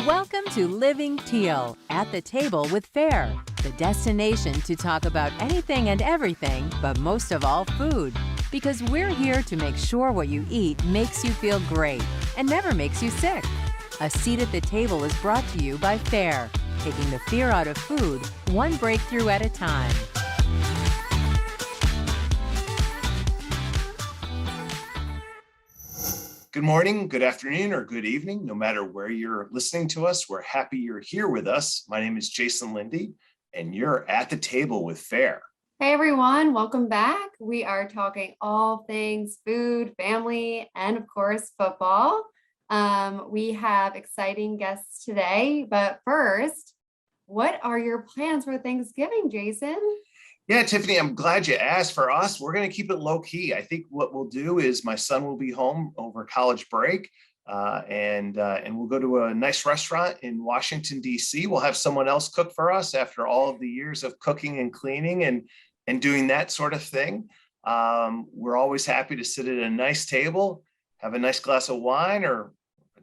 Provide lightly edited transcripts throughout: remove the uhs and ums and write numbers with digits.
Welcome to Living Teal at the Table with Fare, the destination to talk about anything and everything, but most of all food. Because we're here to make sure what you eat makes you feel great and never makes you sick. A seat at the table is brought to you by Fare, taking the fear out of food, one breakthrough at a time. Good morning, good afternoon, or good evening. No matter where you're listening to us, we're happy you're here with us. My name is Jason Linde, and you're at the table with Fare. Hey everyone, welcome back. We are talking all things food, family, and of course, football. We have exciting guests today, but first, what are your plans for Thanksgiving, Jason? Yeah, Tiffany, I'm glad you asked. For us, we're going to keep it low key. I think what we'll do is my son will be home over college break, and we'll go to a nice restaurant in Washington, D.C. We'll have someone else cook for us after all of the years of cooking and cleaning and doing that sort of thing. We're always happy to sit at a nice table, have a nice glass of wine or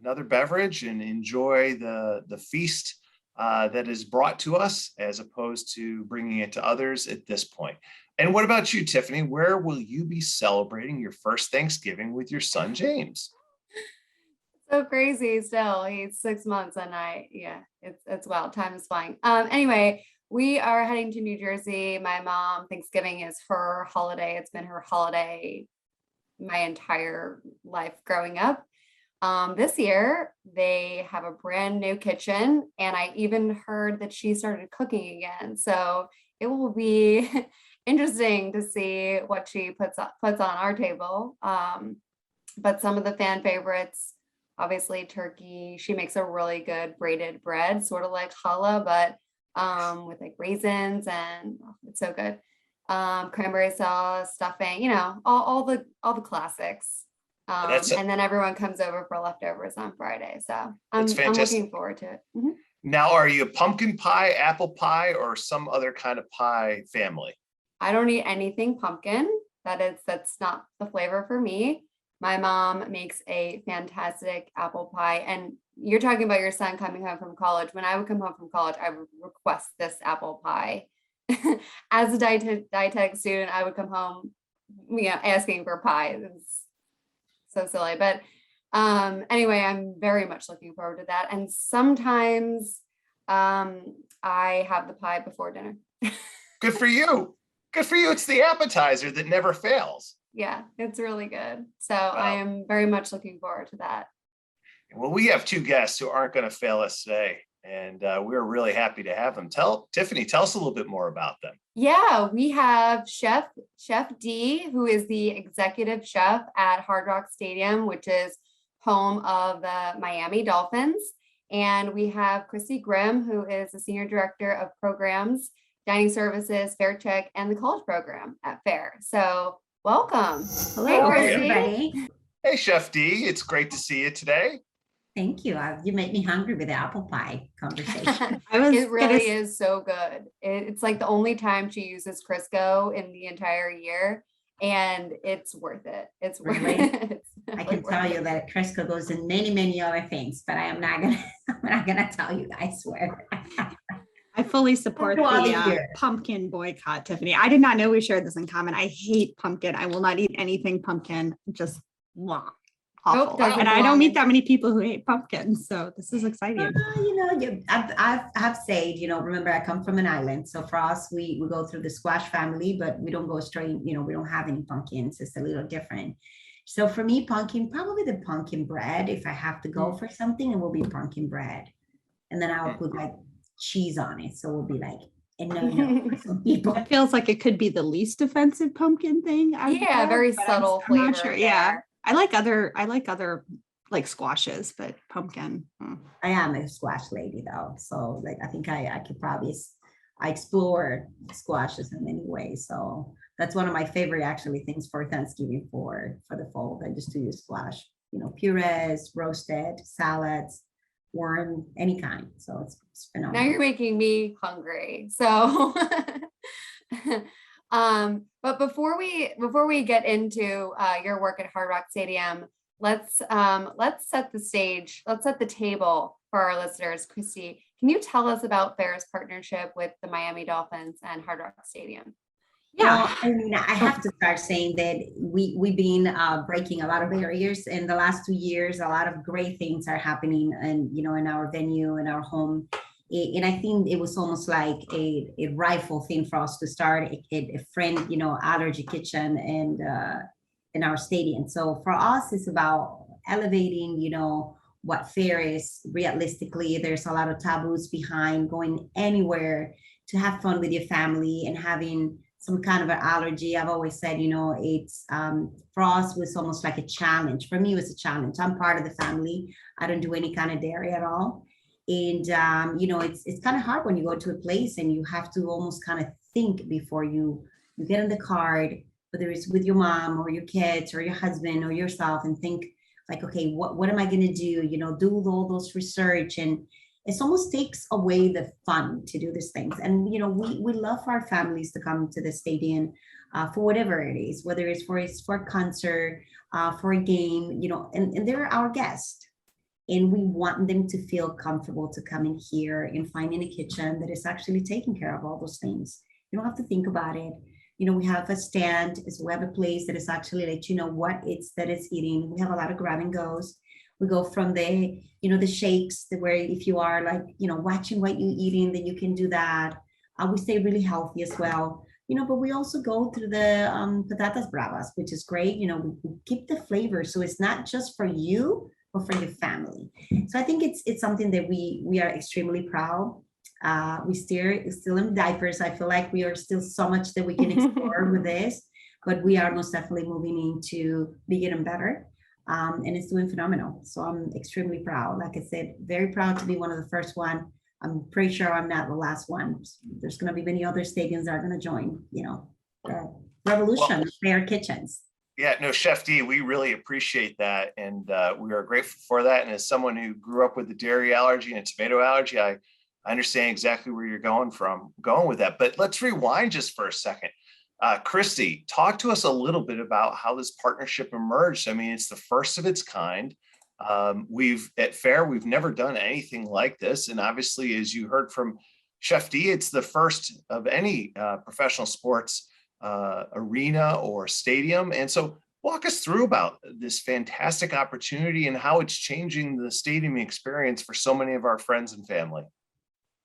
another beverage, and enjoy the feast that is brought to us as opposed to bringing it to others at this point. And what about you, Tiffany? Where will you be celebrating your first Thanksgiving with your son, James? So crazy still. He's 6 months and it's wild. Time is flying. Anyway, we are heading to New Jersey. My mom, Thanksgiving is her holiday. It's been her holiday my entire life growing up. This year, they have a brand new kitchen, and I even heard that she started cooking again. So it will be interesting to see what she puts on our table. But some of the fan favorites, obviously turkey. She makes a really good braided bread, sort of like challah, but with like raisins, and it's so good. Cranberry sauce, stuffing, all the classics. And then everyone comes over for leftovers on Friday. So I'm looking forward to it. Mm-hmm. Now, are you a pumpkin pie, apple pie, or some other kind of pie family? I don't eat anything pumpkin. That's not the flavor for me. My mom makes a fantastic apple pie. And you're talking about your son coming home from college. When I would come home from college, I would request this apple pie. As a dietetic student, I would come home, asking for pie. It's so silly, but anyway, I'm very much looking forward to that. And sometimes I have the pie before dinner. Good for you. Good for you. It's the appetizer that never fails. Yeah, it's really good. So I am very much looking forward to that. Well, we have two guests who aren't going to fail us today, and we're really happy to have them. Tiffany, tell us a little bit more about them. Yeah, we have Chef D, who is the executive chef at Hard Rock Stadium, which is home of the Miami Dolphins. And we have Kristi Grimm, who is the senior director of programs, dining services, FARECheck, and the college program at Fare. So welcome. Hello, everybody. Hey, Chef D, it's great to see you today. Thank you. You make me hungry with the apple pie conversation. It really is so good. It's like the only time she uses Crisco in the entire year, and it's worth it. It's worth it. I can tell you that Crisco goes in many, many other things, but I'm not gonna tell you. I swear. I fully support the pumpkin boycott, Tiffany. I did not know we shared this in common. I hate pumpkin. I will not eat anything pumpkin. Just awful. Nope, and I don't meet that many people who hate pumpkins, so this is exciting. I've said, remember I come from an island, so for us, we go through the squash family, but we don't go straight. We don't have any pumpkins. It's a little different. So for me, pumpkin, probably the pumpkin bread. If I have to go for something, it will be pumpkin bread, and then I'll put like cheese on it, so it will be like. And no, for some people, it feels like it could be the least offensive pumpkin thing. Very subtle flavor. I'm not sure. Yeah. I like other like squashes, but pumpkin. I am a squash lady though. So like, I think I could probably, I explore squashes in many ways. So that's one of my favorite actually things for Thanksgiving for the fall. I just do use squash, purees, roasted, salads, warm, any kind. So it's phenomenal. Now you're making me hungry. So but before we get into your work at Hard Rock Stadium, let's set the stage. Let's set the table. for our listeners, Kristi, can you tell us about Fair's partnership with the Miami Dolphins and Hard Rock Stadium? Yeah. Well, I mean, I have to start saying that we've been breaking a lot of barriers in the last 2 years. A lot of great things are happening, and in our venue, in our home. And I think it was almost like a rifle thing for us to start a friend, allergy kitchen and in our stadium. So for us, it's about elevating, what fair is realistically. There's a lot of taboos behind going anywhere to have fun with your family and having some kind of an allergy. I've always said, it's for us it was almost like a challenge. For me, it was a challenge. I'm part of the family. I don't do any kind of dairy at all. And it's kind of hard when you go to a place and you have to almost kind of think before you get in the card, whether it's with your mom or your kids or your husband or yourself, and think like, okay, what am I going to do? Do all those research, and it almost takes away the fun to do these things. And, we love our families to come to the stadium for whatever it is, whether it's for a concert, for a game, and they're our guests. And we want them to feel comfortable to come in here and find in a kitchen that is actually taking care of all those things. You don't have to think about it. We have a stand, so we have a place that is actually let you know what it's eating. We have a lot of grab and goes. We go from the, the shakes where if you are like, watching what you're eating, then you can do that. We stay really healthy as well, but we also go through the patatas bravas, which is great. We keep the flavor. So it's not just for you, but for your family. So I think it's something that we are extremely proud. We still in diapers. I feel like we are still so much that we can explore with this, but we are most definitely moving into bigger and better. And it's doing phenomenal. So I'm extremely proud. Like I said, very proud to be one of the first one. I'm pretty sure I'm not the last one. There's going to be many other stadiums that are going to join, the revolution of fair kitchens. Yeah, no, Chef D, we really appreciate that. And we are grateful for that. And as someone who grew up with a dairy allergy and a tomato allergy, I understand exactly where you're going with that. But let's rewind just for a second. Kristi, talk to us a little bit about how this partnership emerged. I mean, it's the first of its kind. At FARE, we've never done anything like this. And obviously, as you heard from Chef D, it's the first of any professional sports arena or stadium. And so walk us through about this fantastic opportunity and how it's changing the stadium experience for so many of our friends and family.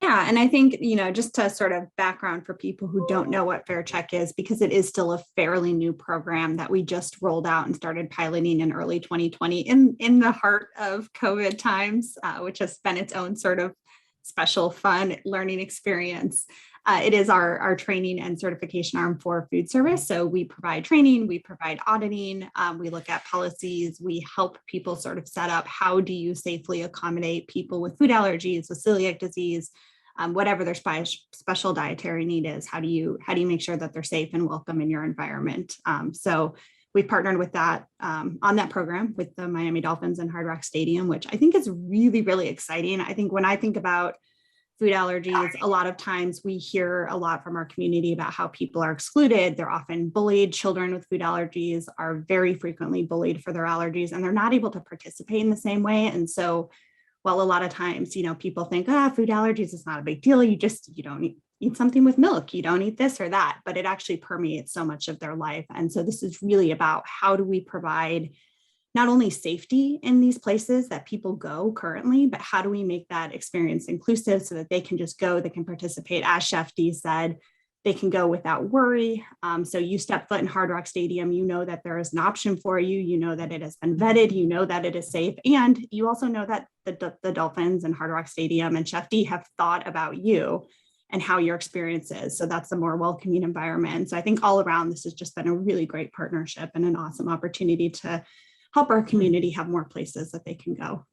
Yeah. And I think, just to sort of background for people who don't know what FARECheck is, because it is still a fairly new program that we just rolled out and started piloting in early 2020 in the heart of COVID times, which has been its own sort of special, fun learning experience. It is our training and certification arm for food service. So we provide training, we provide auditing, we look at policies, we help people sort of set up how do you safely accommodate people with food allergies, with celiac disease, whatever their special dietary need is. How do you make sure that they're safe and welcome in your environment? So we've partnered with that on that program with the Miami Dolphins and Hard Rock Stadium, which I think is really, really exciting. I think when I think about food allergies, a lot of times we hear a lot from our community about how people are excluded. They're often bullied. Children with food allergies are very frequently bullied for their allergies, and they're not able to participate in the same way. And so while a lot of times, people think, food allergies is not a big deal. You don't eat something with milk. You don't eat this or that, but it actually permeates so much of their life. And so this is really about how do we provide not only safety in these places that people go currently, but how do we make that experience inclusive so that they can just go, they can participate. As Chef D said, they can go without worry. So you step foot in Hard Rock Stadium, you know that there is an option for you, you know that it has been vetted, you know that it is safe, and you also know that the Dolphins and Hard Rock Stadium and Chef D have thought about you and how your experience is. So that's a more welcoming environment. So I think all around, this has just been a really great partnership and an awesome opportunity to help our community have more places that they can go.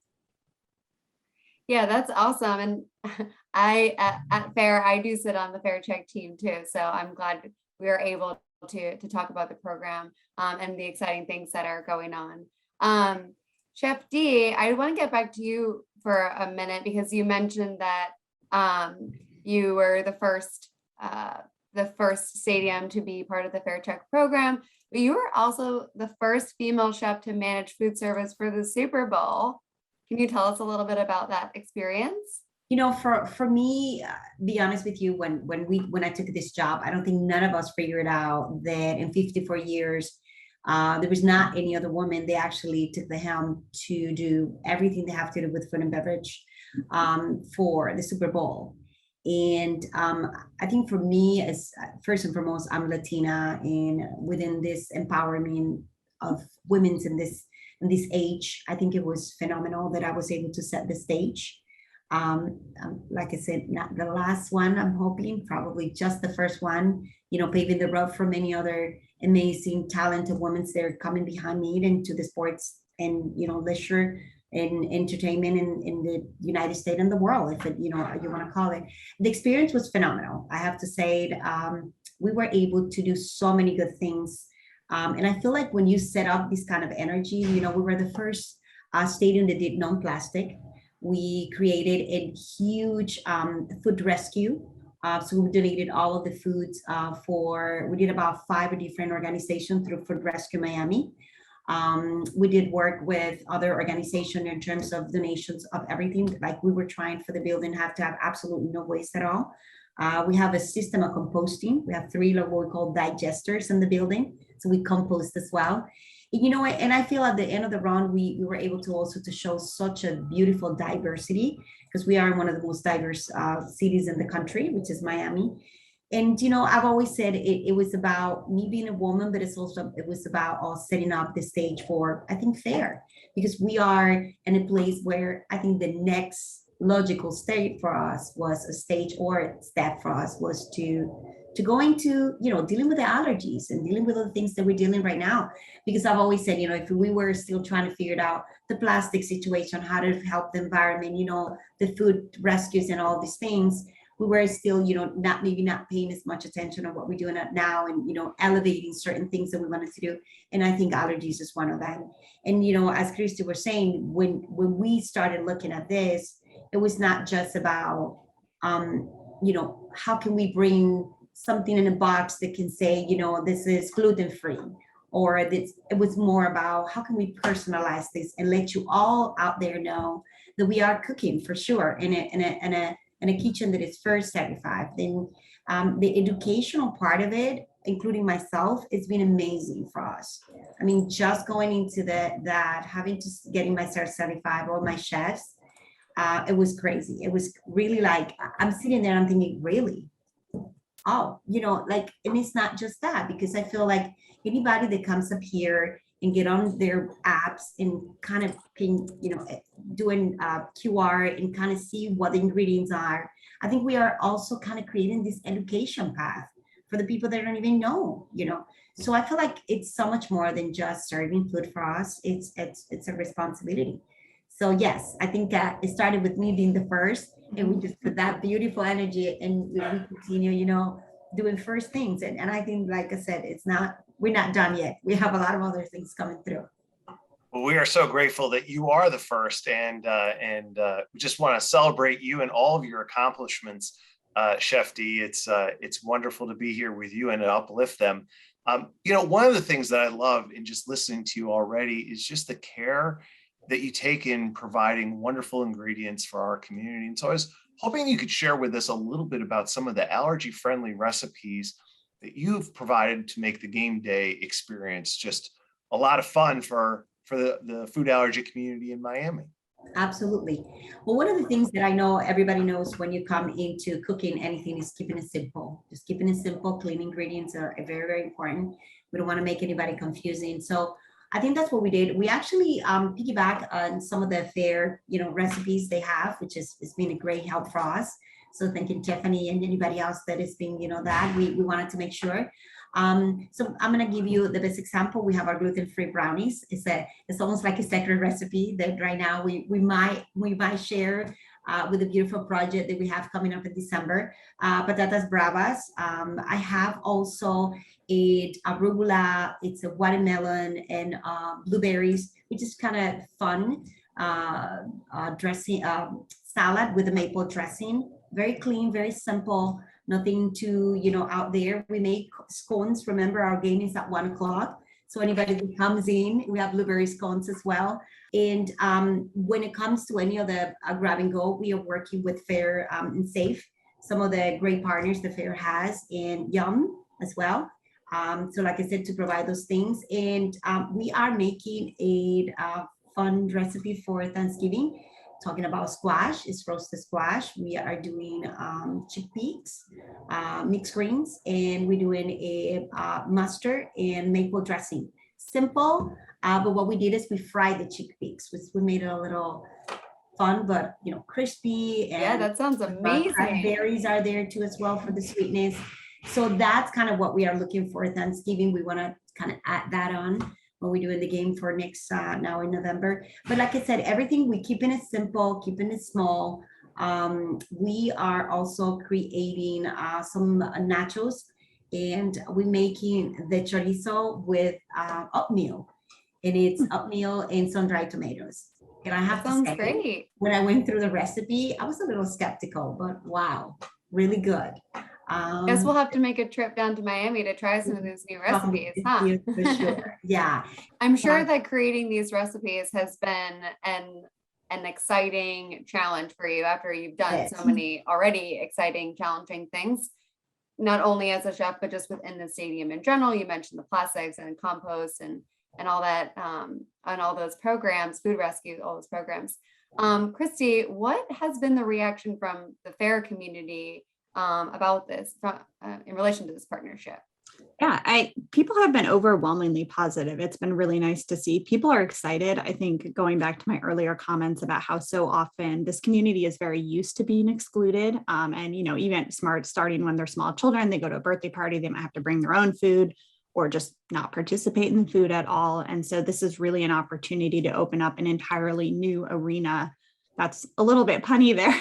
Yeah, that's awesome. And at FARE, I do sit on the FARECheck team too. So I'm glad we are able to talk about the program and the exciting things that are going on. Chef D, I want to get back to you for a minute because you mentioned that you were the first stadium to be part of the FARECheck program, but you were also the first female chef to manage food service for the Super Bowl. Can you tell us a little bit about that experience? You know, for me, be honest with you, when I took this job, I don't think none of us figured out that in 54 years, there was not any other woman. They actually took the helm to do everything they have to do with food and beverage for the Super Bowl. And I think for me, as first and foremost, I'm Latina, and within this empowerment of women's in this age, I think it was phenomenal that I was able to set the stage. Like I said, not the last one, I'm hoping, probably just the first one, you know, paving the road for many other amazing, talented women that are coming behind me into the sports and, you know, leisure and entertainment in the United States and the world, if it, you know, you want to call it. The experience was phenomenal. I have to say, we were able to do so many good things. And I feel like when you set up this kind of energy, you know, we were the first stadium that did non-plastic. We created a huge food rescue. So we donated all of the foods we did about 5 different organizations through Food Rescue Miami. We did work with other organizations in terms of donations of everything. Like we were trying for the building have to have absolutely no waste at all. We have a system of composting. We have 3 what we call digesters in the building. So we compost as well. You know, and I feel at the end of the run, we were able to also to show such a beautiful diversity, because we are one of the most diverse cities in the country, which is Miami. And, you know, I've always said it was about me being a woman, but it was about us setting up the stage for, I think, fair, because we are in a place where I think the next logical state for us was a stage or step for us was to go into, you know, dealing with the allergies and dealing with all the things that we're dealing right now. Because I've always said, you know, if we were still trying to figure out the plastic situation, how to help the environment, you know, the food rescues and all these things, we were still, you know, not paying as much attention on what we're doing now and, you know, elevating certain things that we wanted to do. And I think allergies is one of them. And, you know, as Kristi was saying, when we started looking at this, it was not just about, you know, how can we bring something in a box that can say, you know, this is gluten-free, or this, it was more about how can we personalize this and let you all out there know that we are cooking for sure in a kitchen that is FARECheck certified. Then the educational part of it, including myself, it's been amazing for us. I mean, just going into that having to getting myself certified, all my chefs, it was crazy. It was really like, I'm sitting there, I'm thinking, really? Oh, you know, like, and it's not just that, because I feel like anybody that comes up here and get on their apps and kind of can, you know, doing QR and kind of see what the ingredients are. I think we are also kind of creating this education path for the people that don't even know, you know. So I feel like it's so much more than just serving food for us. It's a responsibility. So yes, I think it started with me being the first, and we just put that beautiful energy, and we continue, you know, doing first things. And I think, like I said, we're not done yet. We have a lot of other things coming through. Well, we are so grateful that you are the first, and we just want to celebrate you and all of your accomplishments, Chef D. It's wonderful to be here with you and to uplift them. You know, one of the things that I love in just listening to you already is just the care that you take in providing wonderful ingredients for our community. And so I was hoping you could share with us a little bit about some of the allergy-friendly recipes that you've provided to make the game day experience just a lot of fun for the food allergy community in Miami. Absolutely. Well, one of the things that I know everybody knows when you come into cooking anything is keeping it simple. Just keeping it simple. Clean ingredients are very, very important. We don't want to make anybody confusing. So I think that's what we did. We actually piggyback on some of the FARE, you know, recipes they have, which has been a great help for us. So thanking Tiffany and anybody else that has been, you know, that we wanted to make sure. So I'm going to give you the best example. We have our gluten-free brownies. It's almost like a secret recipe that right now we might share with a beautiful project that we have coming up in December. Patatas bravas. I have also a arugula, it's a watermelon and blueberries, which is kind of fun dressing, salad with a maple dressing. Very clean, very simple, nothing too, you know, out there. We make scones. Remember, our game is at 1 o'clock. So anybody that comes in, we have blueberry scones as well. And when it comes to any of the grab and go, we are working with Fair and Safe, some of the great partners the Fair has, and Yum as well. So like I said, to provide those things. And we are making a fun recipe for Thanksgiving, talking about squash. It's roasted squash. We are doing chickpeas, mixed greens, and we're doing a mustard and maple dressing. Simple, but what we did is we fried the chickpeas. We made it a little fun, but crispy. And Yeah, that sounds amazing. Cranberries are there too as well for the sweetness. So that's kind of what we are looking for Thanksgiving. We want to kind of add that on when we're doing the game for next now in November. But like I said, everything we keeping it simple, keeping it small. We are also creating some nachos, and we're making the chorizo with oatmeal, and it's oatmeal and sun-dried tomatoes. And I have to say, great. When I went through the recipe, I was a little skeptical, but wow, really good. Guess we'll have to make a trip down to Miami to try some of these new recipes, huh? For sure. Yeah. I'm sure that creating these recipes has been an exciting challenge for you after you've done so many already exciting, challenging things, not only as a chef, but just within the stadium in general. You mentioned the plastics and compost and all that, and all those programs, food rescue, all those programs. Kristi, what has been the reaction from the Fair community about this in relation to this partnership? Yeah, people have been overwhelmingly positive. It's been really nice to see. People are excited. I think going back to my earlier comments about how so often this community is very used to being excluded. And, even starting when they're small children, they go to a birthday party, they might have to bring their own food or just not participate in the food at all. And so this is really an opportunity to open up an entirely new arena. That's a little bit punny there,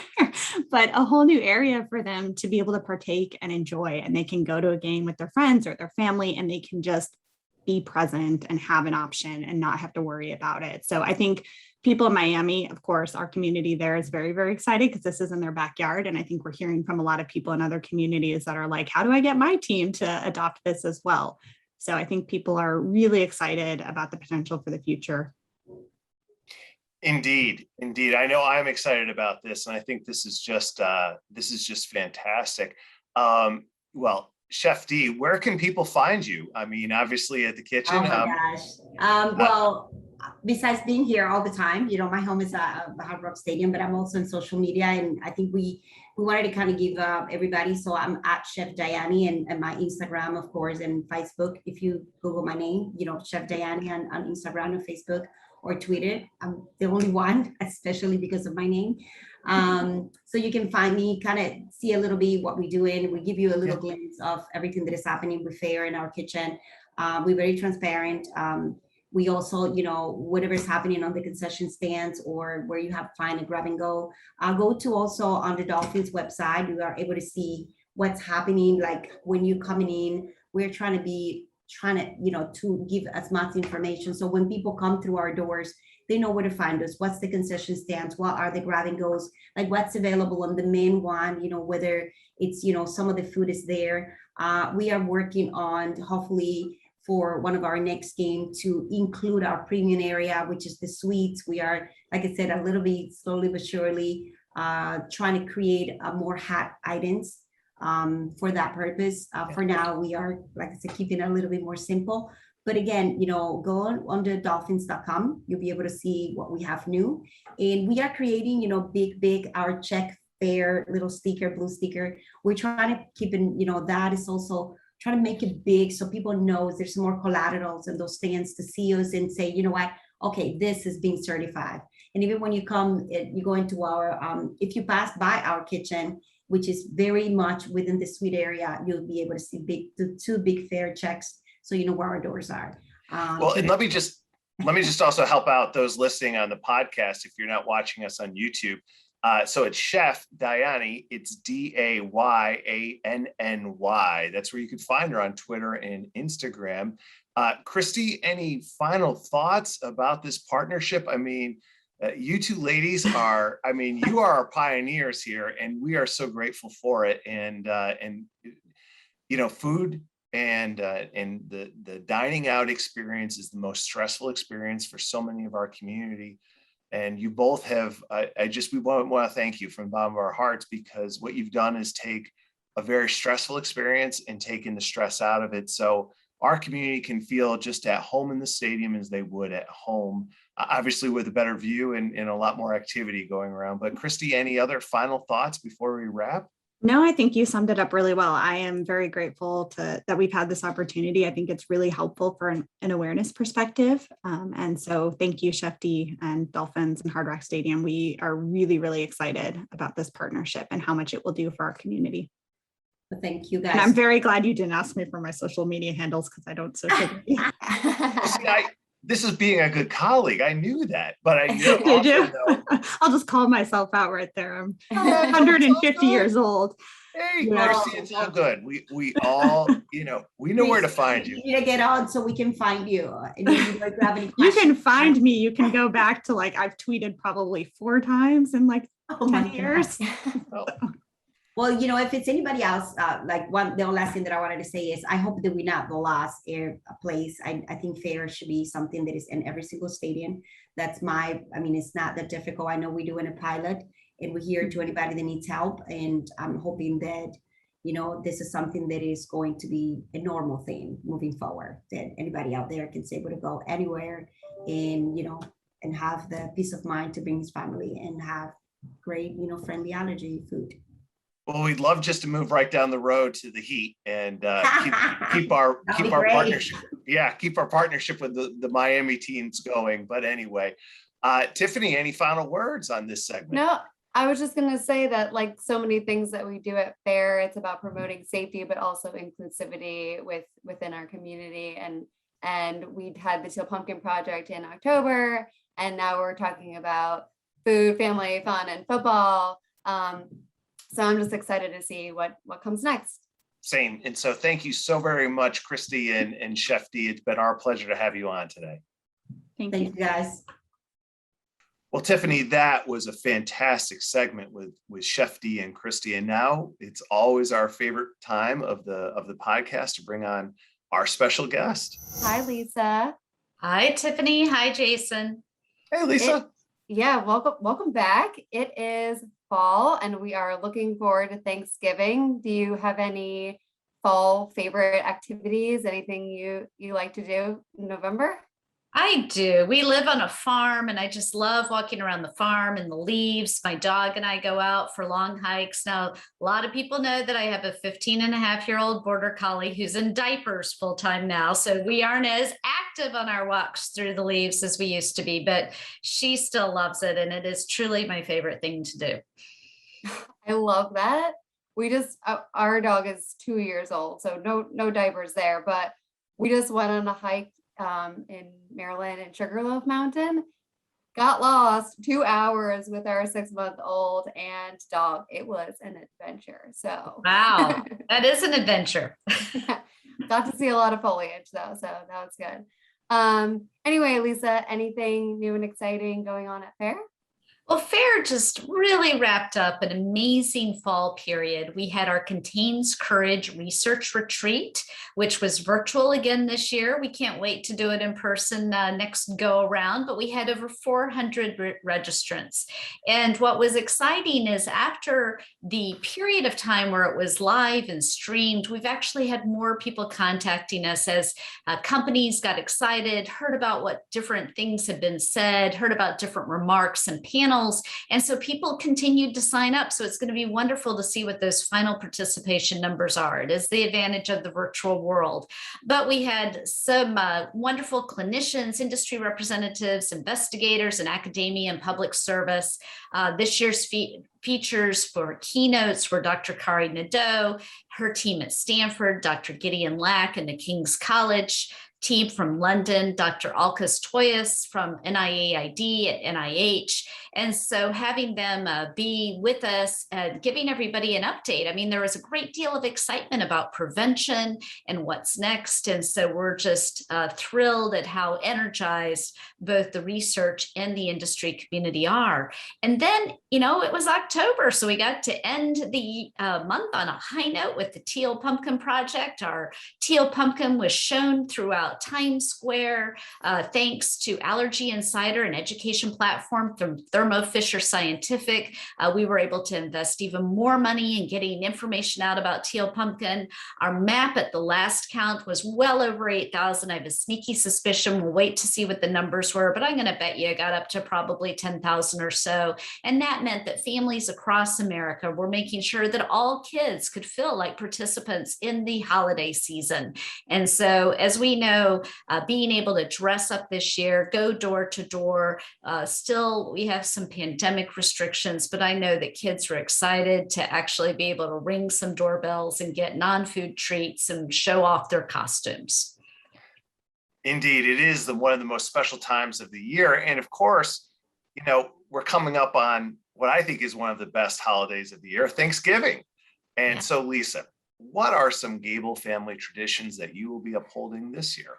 but a whole new area for them to be able to partake and enjoy. And they can go to a game with their friends or their family, and they can just be present and have an option and not have to worry about it. So I think people in Miami, of course, our community there is very, very excited because this is in their backyard. And I think we're hearing from a lot of people in other communities that are like, how do I get my team to adopt this as well? So I think people are really excited about the potential for the future. Indeed. I know I'm excited about this, and I think this is just fantastic. Well, Chef D, where can people find you? I mean, obviously at the kitchen. Oh my gosh. Well, besides being here all the time, my home is a Hard Rock Stadium, but I'm also in social media, and I think we wanted to kind of give everybody. So I'm at Chef Dayanny, and my Instagram, of course, and Facebook. If you Google my name, Chef Dayanny on Instagram and Facebook, or tweet it. I'm the only one, especially because of my name. So you can find me, kind of see a little bit what we're doing. We give you a little glimpse of everything that is happening with Fair in our kitchen. We're very transparent. We also, whatever is happening on the concession stands or where you have find a grab and go, go to also on the Dolphins website. You are able to see what's happening. Like when you're coming in, we're trying to give as much information. So when people come through our doors, they know where to find us. What's the concession stands? What are the grab and goes? Like what's available on the main one, whether it's, some of the food is there. We are working on hopefully for one of our next game to include our premium area, which is the suites. We are, like I said, a little bit slowly but surely trying to create more hot items for that purpose. For now, we are, like I said, keeping it a little bit more simple. But again, go on the dolphins.com. You'll be able to see what we have new. And we are creating, big, our check Fair little sticker, blue sticker. We're trying to keep in, that is also trying to make it big so people know there's some more collaterals and those stands to see us and say, you know what, okay, this is being certified. And even when you come, you go into our, if you pass by our kitchen, which is very much within the suite area, you'll be able to see two big Fair checks, so you know where our doors are. Well, and let me just also help out those listening on the podcast if you're not watching us on YouTube. So it's Chef Dayanny. It's Dayanny. That's where you can find her on Twitter and Instagram. Kristi, any final thoughts about this partnership? I mean, you two ladies are, you are our pioneers here, and we are so grateful for it. And food and the dining out experience is the most stressful experience for so many of our community. And you both have, we want to thank you from the bottom of our hearts, because what you've done is take a very stressful experience and taken the stress out of it. So our community can feel just at home in the stadium as they would at home, obviously with a better view and a lot more activity going around. But Kristi, any other final thoughts before we wrap? No, I think you summed it up really well. I am very grateful that we've had this opportunity. I think it's really helpful for an awareness perspective. And so thank you, Chef D and Dolphins and Hard Rock Stadium. We are really, really excited about this partnership and how much it will do for our community. Well, thank you guys. And I'm very glad you didn't ask me for my social media handles, because I don't social media. This is being a good colleague. I knew that, but I knew. Did you? I'll just call myself out right there. I'm 150 years old. Hey, Kristi, it's all good. We all, we know where to find you. You need to get on so we can find you. And you can find me. You can go back to I've tweeted probably 4 times in 10 years. Well, if it's anybody else, the last thing that I wanted to say is I hope that we're not the last place. I think fair should be something that is in every single stadium. It's not that difficult. I know we're doing a pilot and we're here to anybody that needs help. And I'm hoping that, this is something that is going to be a normal thing moving forward, that anybody out there can say able to go anywhere and, and have the peace of mind to bring his family and have great, friendly allergy food. Well, we'd love just to move right down the road to the Heat and keep our partnership. Yeah, keep our partnership with the Miami teams going. But anyway, Tiffany, any final words on this segment? No, I was just going to say that so many things that we do at FAIR, it's about promoting safety, but also inclusivity within our community. And we had the Teal Pumpkin Project in October, and now we're talking about food, family, fun, and football. So I'm just excited to see what comes next. Same. And so thank you so very much, Kristi and Chef D. It's been our pleasure to have you on today. Thank you guys. Well, Tiffany, that was a fantastic segment with Chef D and Kristi. And now it's always our favorite time of the podcast to bring on our special guest. Hi, Lisa. Hi, Tiffany. Hi, Jason. Hey, Lisa. Welcome back. It is fall and we are looking forward to Thanksgiving. Do you have any fall favorite activities? Anything you like to do in November? I do. We live on a farm and I just love walking around the farm and the leaves. My dog and I go out for long hikes. Now, a lot of people know that I have a 15-and-a-half-year-old border collie who's in diapers full time now. So we aren't as active on our walks through the leaves as we used to be, but she still loves it. And it is truly my favorite thing to do. I love that. Our dog is 2 years old, so no diapers there, but we just went on a hike in Maryland in Sugarloaf Mountain, got lost 2 hours with our 6-month-old and dog. It was an adventure. So wow, that is an adventure. Got to see a lot of foliage though, so that was good. Anyway, Lisa, anything new and exciting going on at FAIR? Well, FAIR just really wrapped up an amazing fall period. We had our Contains Courage research retreat, which was virtual again this year. We can't wait to do it in person next go around, but we had over 400 registrants. And what was exciting is after the period of time where it was live and streamed, we've actually had more people contacting us as companies got excited, heard about what different things had been said, heard about different remarks and panels. And so people continued to sign up. So it's going to be wonderful to see what those final participation numbers are. It is the advantage of the virtual world. But we had some wonderful clinicians, industry representatives, investigators, and academia and public service. This year's features for keynotes were Dr. Kari Nadeau, her team at Stanford, Dr. Gideon Lack and the King's College, team from London, Dr. Alkas Toyas from NIAID at NIH. And so having them be with us, giving everybody an update. I mean, there was a great deal of excitement about prevention and what's next. And so we're just thrilled at how energized both the research and the industry community are. And then, you know, it was October, so we got to end the month on a high note with the Teal Pumpkin Project. Our teal pumpkin was shown throughout Times Square, thanks to Allergy Insider, an education platform from Thermo Fisher Scientific. We were able to invest even more money in getting information out about teal pumpkin. Our map at the last count was well over 8,000. I have a sneaky suspicion. We'll wait to see what the numbers were, but I'm going to bet you it got up to probably 10,000 or so. And that meant that families across America were making sure that all kids could feel like participants in the holiday season. And so, as we know, being able to dress up this year, go door to door, still we have some pandemic restrictions, but I know that kids are excited to actually be able to ring some doorbells and get non-food treats and show off their costumes. Indeed, it is one of the most special times of the year. And of course, you know, we're coming up on what I think is one of the best holidays of the year, Thanksgiving. And Yeah. so, Lisa, what are some Gable family traditions that you will be upholding this year?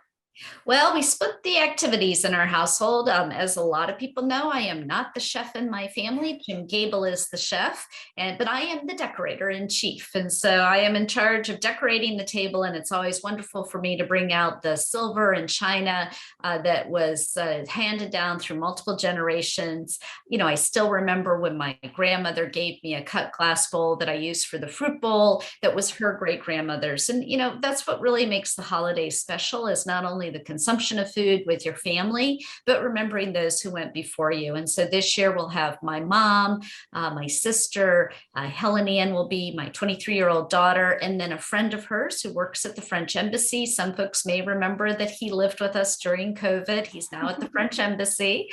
Well, we split the activities in our household. As a lot of people know, I am not the chef in my family. Jim Gable is the chef, but I am the decorator in chief. And so I am in charge of decorating the table. And it's always wonderful for me to bring out the silver and china that was handed down through multiple generations. You know, I still remember when my grandmother gave me a cut glass bowl that I used for the fruit bowl that was her great grandmother's. And, you know, that's what really makes the holiday special, is not only the consumption of food with your family, but remembering those who went before you. And so this year we'll have my mom, my sister, Helen Ann will be my 23-year-old daughter, and then a friend of hers who works at the French Embassy. Some folks may remember that he lived with us during COVID. He's now at the French Embassy.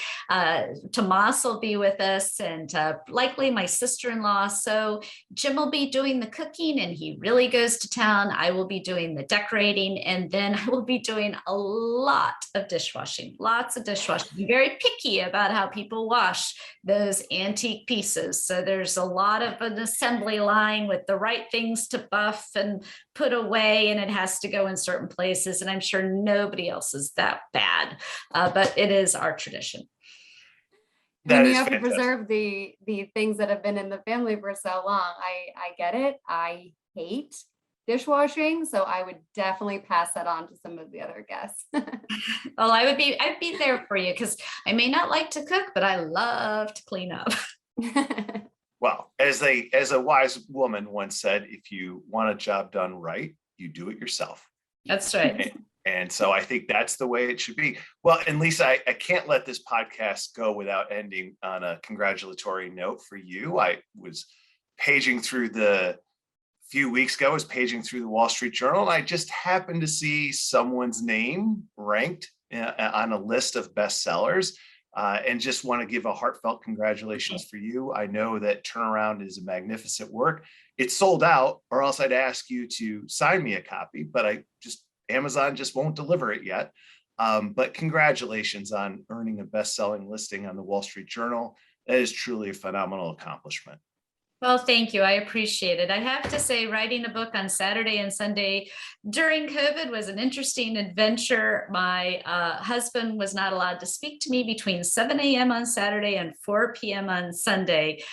Tomas will be with us, and likely my sister-in-law. So Jim will be doing the cooking, and he really goes to town. I will be doing the decorating, and then I will be doing a lot of dishwashing, lots of dishwashing. I'm very picky about how people wash those antique pieces. So there's a lot of an assembly line with the right things to buff and put away, and it has to go in certain places. And I'm sure nobody else is that bad, but it is our tradition. That you is have fantastic. to preserve the things that have been in the family for so long. I get it. I hate dishwashing, so I would definitely pass that on to some of the other guests. Well, I'd be there for you, because I may not like to cook, but I love to clean up. Well, as a wise woman once said, if you want a job done right, you do it yourself. That's right. And so I think that's the way it should be. Well, and Lisa, I can't let this podcast go without ending on a congratulatory note for you. I was paging through few weeks ago, I was paging through the Wall Street Journal, and I just happened to see someone's name ranked on a list of bestsellers, and just want to give a heartfelt congratulations for you. I know that Turnaround is a magnificent work. It's sold out, or else I'd ask you to sign me a copy, but Amazon just won't deliver it yet. But congratulations on earning a best-selling listing on the Wall Street Journal. That is truly a phenomenal accomplishment. Well, thank you. I appreciate it. I have to say, writing a book on Saturday and Sunday during COVID was an interesting adventure. My husband was not allowed to speak to me between 7 a.m. on Saturday and 4 p.m. on Sunday,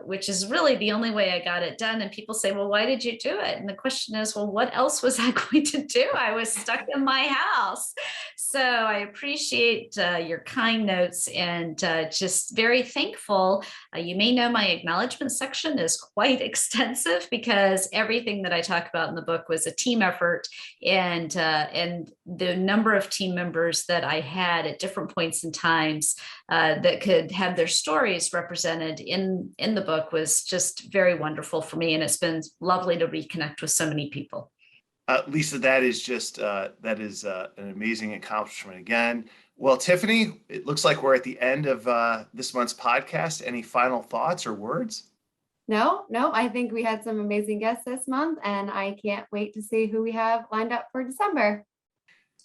which is really the only way I got it done. And people say, well, why did you do it? And the question is, well, what else was I going to do? I was stuck in my house. So I appreciate your kind notes, and just very thankful. You may know my acknowledgement section is quite extensive, because everything that I talk about in the book was a team effort, and the number of team members that I had at different points in times that could have their stories represented in the book was just very wonderful for me, and it's been lovely to reconnect with so many people. Lisa, that is an amazing accomplishment again. Well, Tiffany, it looks like we're at the end of this month's podcast. Any final thoughts or words? No, I think we had some amazing guests this month, and I can't wait to see who we have lined up for December.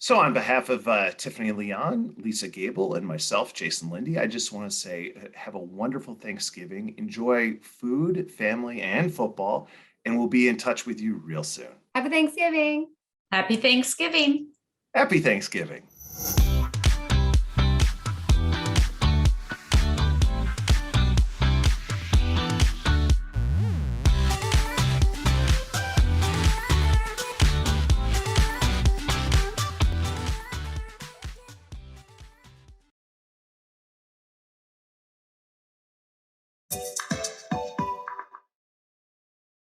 So on behalf of Tiffany Leon, Lisa Gable, and myself, Jason Linde, I just want to say have a wonderful Thanksgiving. Enjoy food, family, and football, and we'll be in touch with you real soon. Happy Thanksgiving. Happy Thanksgiving. Happy Thanksgiving.